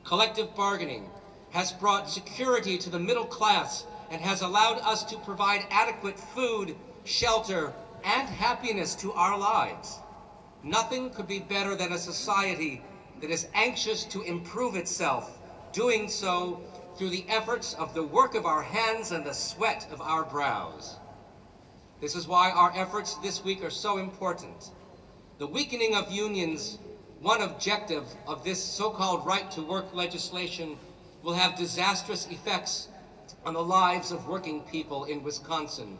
Collective bargaining has brought security to the middle class and has allowed us to provide adequate food, shelter, and happiness to our lives. Nothing could be better than a society that is anxious to improve itself, doing so through the efforts of the work of our hands and the sweat of our brows. This is why our efforts this week are so important. The weakening of unions, one objective of this so-called right-to-work legislation, will have disastrous effects on the lives of working people in Wisconsin.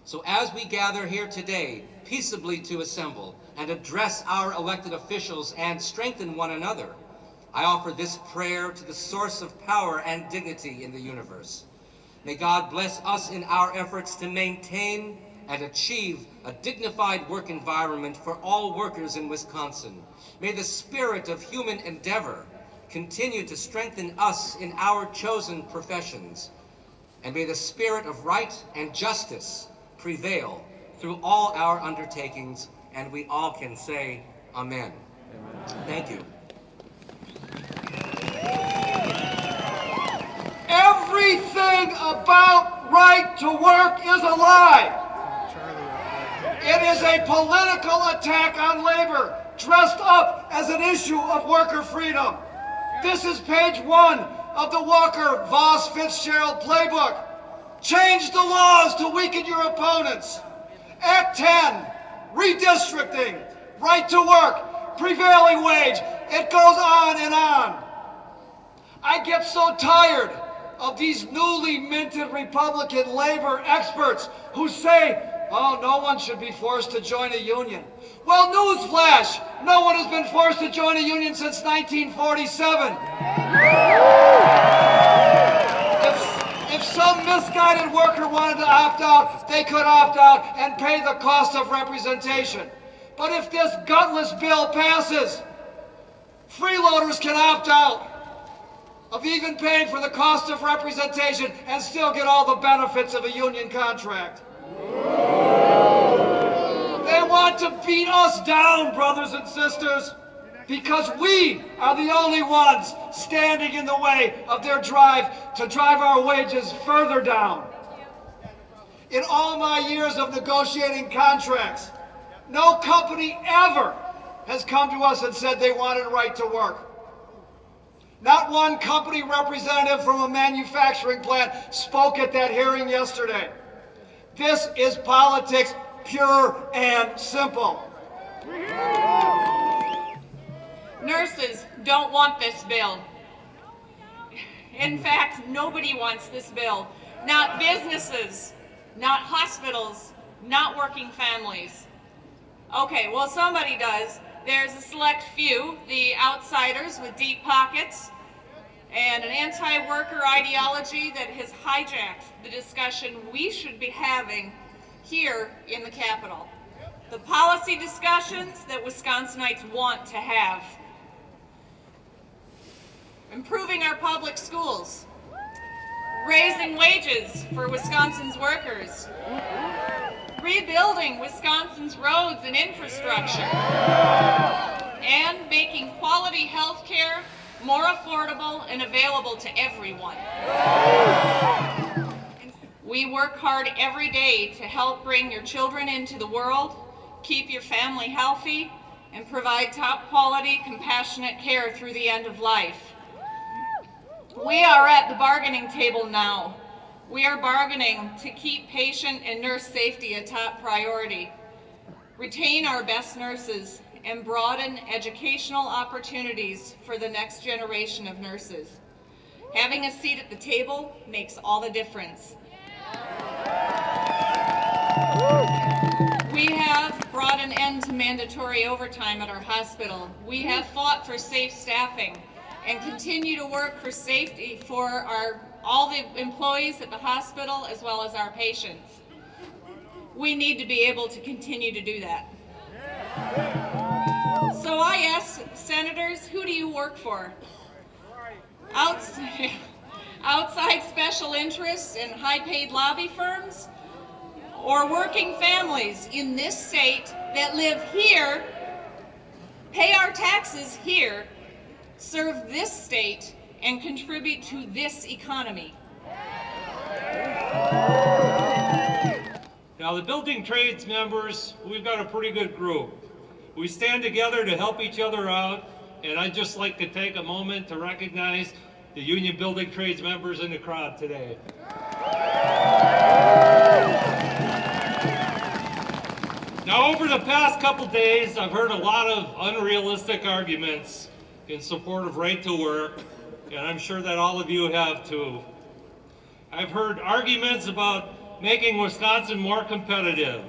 So as we gather here today, peaceably to assemble and address our elected officials and strengthen one another, I offer this prayer to the source of power and dignity in the universe. May God bless us in our efforts to maintain and achieve a dignified work environment for all workers in Wisconsin. May the spirit of human endeavor continue to strengthen us in our chosen professions. And may the spirit of right and justice prevail through all our undertakings, and we all can say amen. Amen. Thank you. Everything about right to work is a lie. It is a political attack on labor, dressed up as an issue of worker freedom. This is page 1 of the Walker-Voss-Fitzgerald playbook. Change the laws to weaken your opponents. Act 10, redistricting, right to work, prevailing wage. It goes on and on. I get so tired of these newly minted Republican labor experts who say, oh, no one should be forced to join a union. Well, newsflash, no one has been forced to join a union since 1947. If some misguided worker wanted to opt out, they could opt out and pay the cost of representation. But if this gutless bill passes, freeloaders can opt out of even paying for the cost of representation and still get all the benefits of a union contract. They want to beat us down, brothers and sisters, because we are the only ones standing in the way of their drive to drive our wages further down. In all my years of negotiating contracts, no company ever has come to us and said they wanted right to work. Not one company representative from a manufacturing plant spoke at that hearing yesterday. This is politics, pure and simple. Nurses don't want this bill. In fact, nobody wants this bill. Not businesses, not hospitals, not working families. Okay, well, somebody does. There's a select few, the outsiders with deep pockets, and an anti-worker ideology that has hijacked the discussion we should be having here in the Capitol. The policy discussions that Wisconsinites want to have. Improving our public schools, raising wages for Wisconsin's workers, rebuilding Wisconsin's roads and infrastructure, and making quality health care more affordable and available to everyone. We work hard every day to help bring your children into the world, keep your family healthy, and provide top quality, compassionate care through the end of life. We are at the bargaining table now. We are bargaining to keep patient and nurse safety a top priority, retain our best nurses, and broaden educational opportunities for the next generation of nurses. Having a seat at the table makes all the difference. We have brought an end to mandatory overtime at our hospital. We have fought for safe staffing and continue to work for safety for all the employees at the hospital as well as our patients. We need to be able to continue to do that. So I ask senators, who do you work for? Outside special interests and high-paid lobby firms? Or working families in this state that live here, pay our taxes here, serve this state, and contribute to this economy. Now, the building trades members, we've got a pretty good group. We stand together to help each other out, and I'd just like to take a moment to recognize the union building trades members in the crowd today. Now, over the past couple days, I've heard a lot of unrealistic arguments in support of right to work, and I'm sure that all of you have too. I've heard arguments about making Wisconsin more competitive.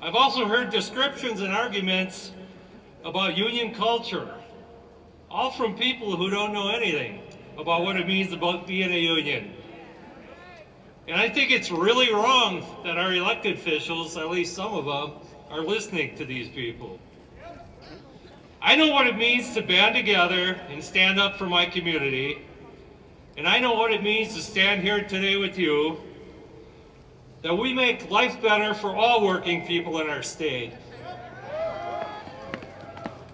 I've also heard descriptions and arguments about union culture, all from people who don't know anything about what it means about being a union. And I think it's really wrong that our elected officials, at least some of them, are listening to these people. I know what it means to band together and stand up for my community. And I know what it means to stand here today with you, that we make life better for all working people in our state.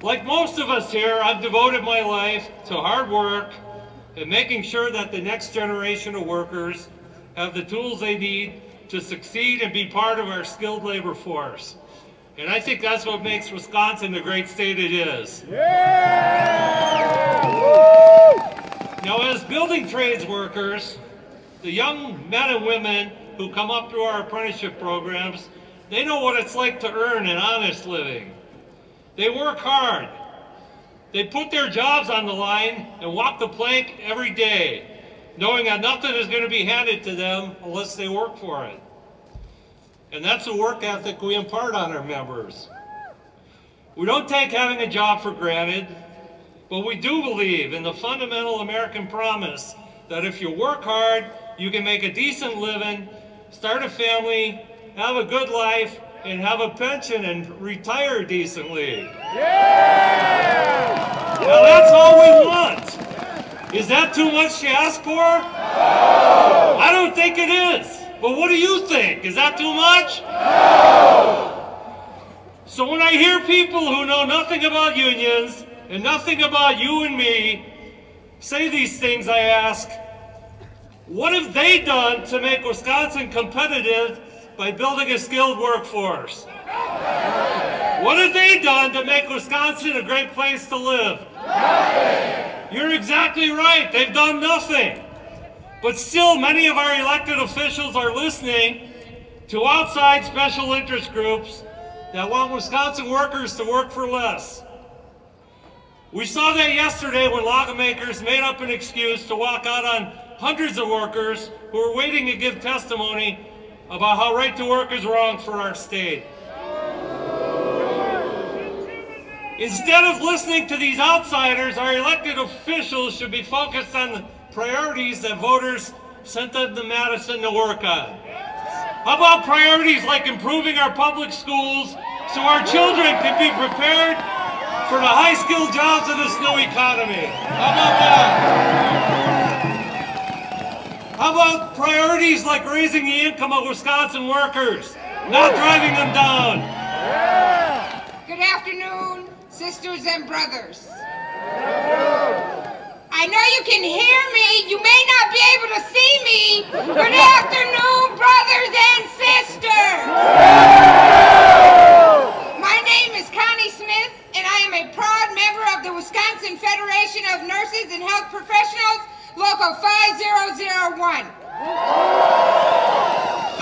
Like most of us here, I've devoted my life to hard work and making sure that the next generation of workers have the tools they need to succeed and be part of our skilled labor force. And I think that's what makes Wisconsin the great state it is. Yeah! Now, as building trades workers, the young men and women who come up through our apprenticeship programs, they know what it's like to earn an honest living. They work hard. They put their jobs on the line and walk the plank every day, knowing that nothing is going to be handed to them unless they work for it. And that's the work ethic we impart on our members. We don't take having a job for granted, but we do believe in the fundamental American promise that if you work hard, you can make a decent living, start a family, have a good life, and have a pension and retire decently. Yeah! Now that's all we want. Is that too much to ask for? No! I don't think it is. But what do you think? Is that too much? No! So when I hear people who know nothing about unions and nothing about you and me say these things, I ask, what have they done to make Wisconsin competitive by building a skilled workforce? What have they done to make Wisconsin a great place to live? Nothing! You're exactly right. They've done nothing. But still, many of our elected officials are listening to outside special interest groups that want Wisconsin workers to work for less. We saw that yesterday when lawmakers made up an excuse to walk out on hundreds of workers who were waiting to give testimony about how right to work is wrong for our state. Instead of listening to these outsiders, our elected officials should be focused on the priorities that voters sent them to Madison to work on. How about priorities like improving our public schools so our children can be prepared for the high-skilled jobs of this new economy? How about that? How about priorities like raising the income of Wisconsin workers, not driving them down? Good afternoon, sisters and brothers. I know you can hear me. You may not be able to see me. Good afternoon, brothers and sisters. My name is Connie Smith, and I am a proud member of the Wisconsin Federation of Nurses and Health Professionals, Local 5001.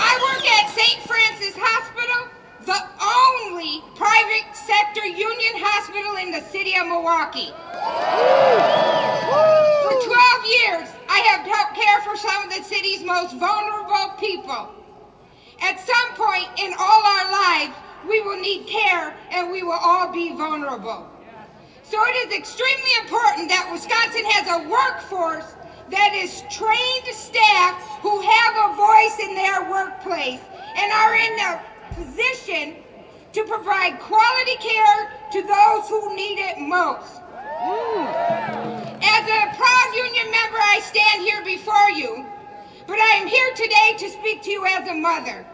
I work at St. Francis Hospital, the only private sector union hospital in the city of Milwaukee. For 12 years, I have helped care for some of the city's most vulnerable people. At some point in all our lives, we will need care and we will all be vulnerable. So it is extremely important that Wisconsin has a workforce that is trained staff who have a voice in their workplace and are in the position to provide quality care to those who need it most. As a proud union member, I stand here before you, but I am here today to speak to you as a mother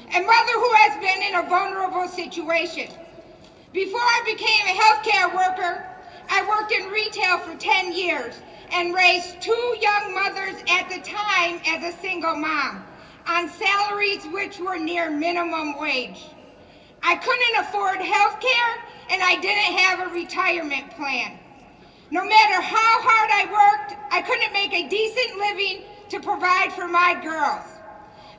who has been in a vulnerable situation. Before I became a healthcare worker, I worked in retail for 10 years, and raised 2 young mothers at the time as a single mom on salaries which were near minimum wage. I couldn't afford health care, and I didn't have a retirement plan. No matter how hard I worked, I couldn't make a decent living to provide for my girls.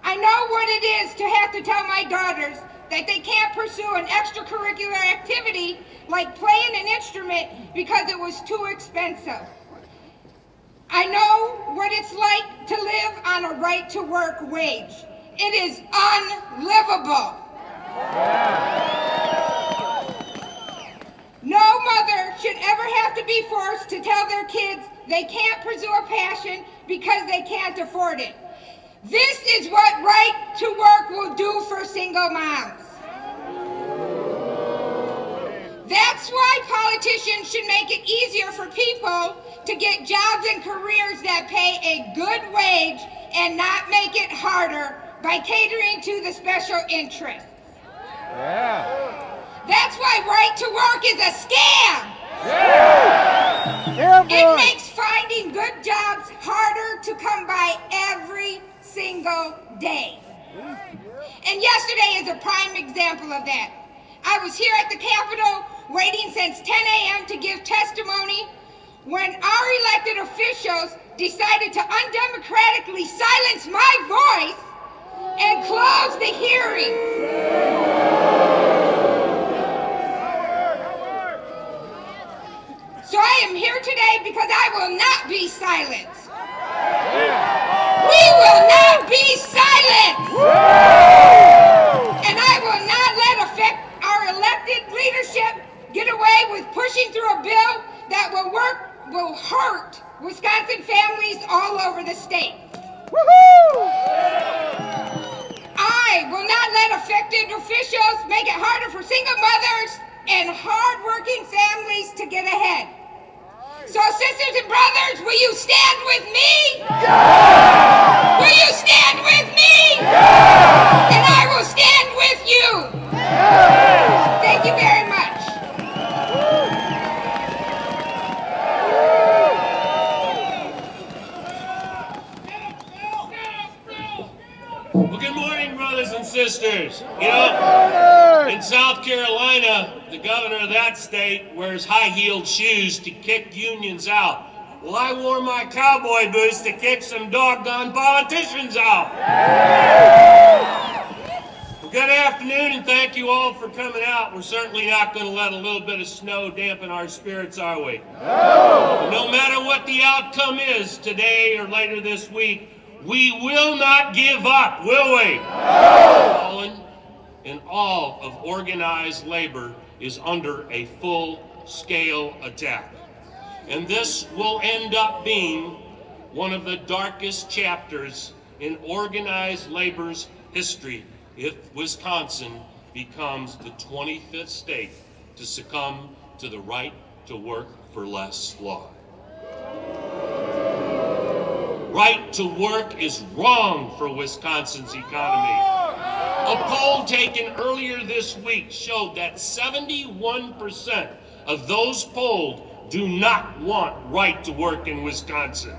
I know what it is to have to tell my daughters that they can't pursue an extracurricular activity like playing an instrument because it was too expensive. I know what it's like to live on a right-to-work wage. It is unlivable. No mother should ever have to be forced to tell their kids they can't pursue a passion because they can't afford it. This is what right to work will do for single moms. That's why politicians should make it easier for people to get jobs and careers that pay a good wage and not make it harder by catering to the special interests. Yeah. That's why right to work is a scam. Yeah, It makes finding good jobs harder to come by every single day. And yesterday is a prime example of that. I was here at the Capitol waiting since 10 a.m. to give testimony when our elected officials decided to undemocratically silence my voice and close the hearing. So I am here today because I will not be silenced. We will not be silenced. And I will not let our elected leadership get away with pushing through a bill that will hurt Wisconsin families all over the state. I will not let elected officials make it harder for single mothers and hard-working families to get ahead. So sisters and brothers, will you stand with me? Yeah! Will you stand with me? Yeah! And I will stand with you. Yeah! Thank you very much. Well, good morning, brothers and sisters. You know, in South Carolina, the governor of that state wears high-heeled shoes to kick unions out. Well, I wore my cowboy boots to kick some doggone politicians out. Well, good afternoon, and thank you all for coming out. We're certainly not going to let a little bit of snow dampen our spirits, are we? No matter what the outcome is today or later this week, we will not give up, will we? No! And all of organized labor is under a full-scale attack. And this will end up being one of the darkest chapters in organized labor's history if Wisconsin becomes the 25th state to succumb to the right to work for less law. Right to work is wrong for Wisconsin's economy. A poll taken earlier this week showed that 71% of those polled do not want right to work in Wisconsin.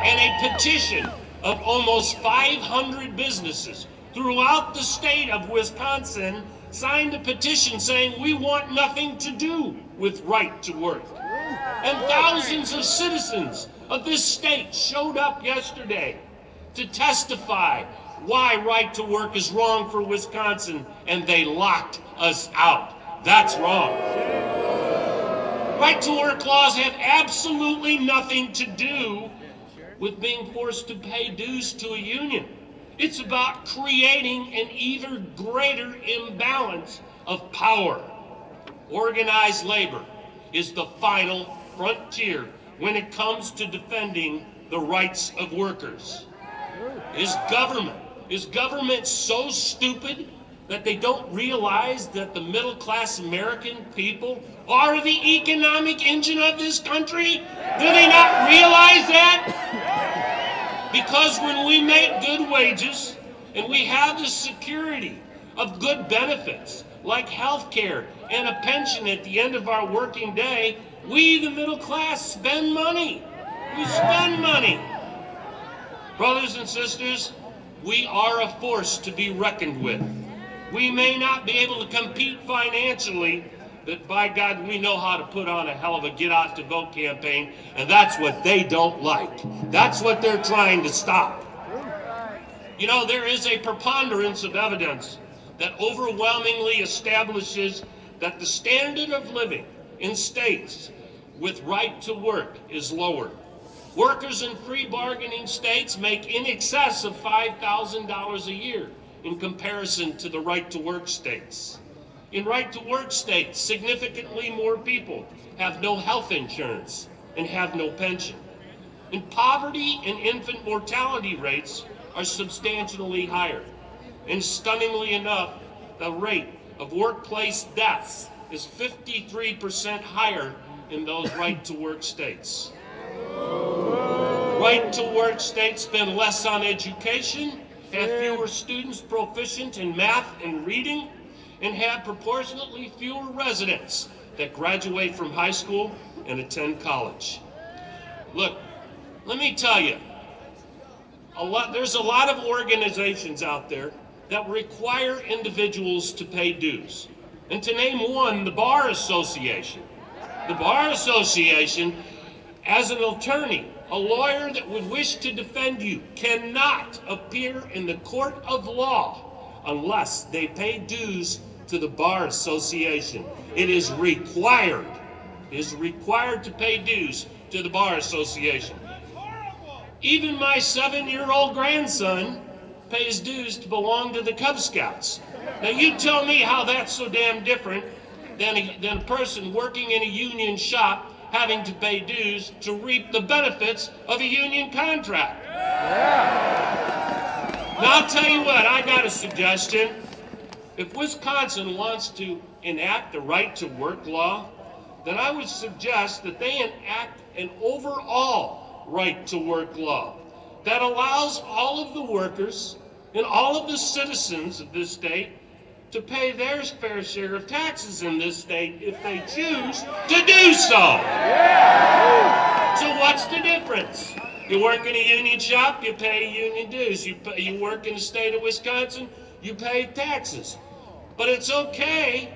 And a petition of almost 500 businesses throughout the state of Wisconsin signed a petition saying we want nothing to do with right to work. And thousands of citizens of this state showed up yesterday to testify why right to work is wrong for Wisconsin, and they locked us out. That's wrong. Right to work laws have absolutely nothing to do with being forced to pay dues to a union. It's about creating an even greater imbalance of power. Organized labor is the final frontier when it comes to defending the rights of workers. Is government so stupid that they don't realize that the middle-class American people are the economic engine of this country? Do they not realize that? Because when we make good wages and we have the security of good benefits, like health care and a pension at the end of our working day, we, the middle class, spend money. We spend money. Brothers and sisters, we are a force to be reckoned with. We may not be able to compete financially, but by God, we know how to put on a hell of a get-out-to-vote campaign, and that's what they don't like. That's what they're trying to stop. You know, there is a preponderance of evidence that overwhelmingly establishes that the standard of living in states with right to work is lower. Workers in free bargaining states make in excess of $5,000 a year in comparison to the right to work states. In right to work states, significantly more people have no health insurance and have no pension. And poverty and infant mortality rates are substantially higher. And stunningly enough, the rate of workplace deaths is 53% higher in those right-to-work states. Right-to-work states spend less on education, have fewer students proficient in math and reading, and have proportionately fewer residents that graduate from high school and attend college. Look, let me tell you, there's a lot of organizations out there that require individuals to pay dues. And to name one, the Bar Association. The Bar Association, as an attorney, a lawyer that would wish to defend you, cannot appear in the court of law unless they pay dues to the Bar Association. It is required. It is required to pay dues to the Bar Association. Even my 7-year-old grandson pays dues to belong to the Cub Scouts. Now you tell me how that's so damn different than a person working in a union shop having to pay dues to reap the benefits of a union contract. Now I'll tell you what, I got a suggestion. If Wisconsin wants to enact a right-to-work law, then I would suggest that they enact an overall right-to-work law that allows all of the workers and all of the citizens of this state to pay their fair share of taxes in this state if they choose to do so. So what's the difference? You work in a union shop, you pay union dues. You work in the state of Wisconsin, you pay taxes. But it's okay.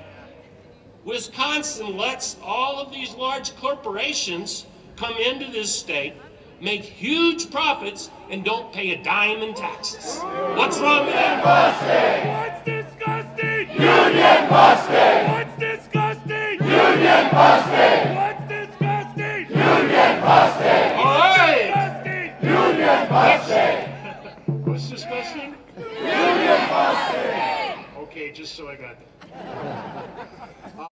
Wisconsin lets all of these large corporations come into this state, make huge profits, and don't pay a dime in taxes. What's wrong with that? What's disgusting? Union busting! What's disgusting? Union busting! What's disgusting? Union busting! All right. Union busting! What's disgusting? Union busting! Okay, just so I got that.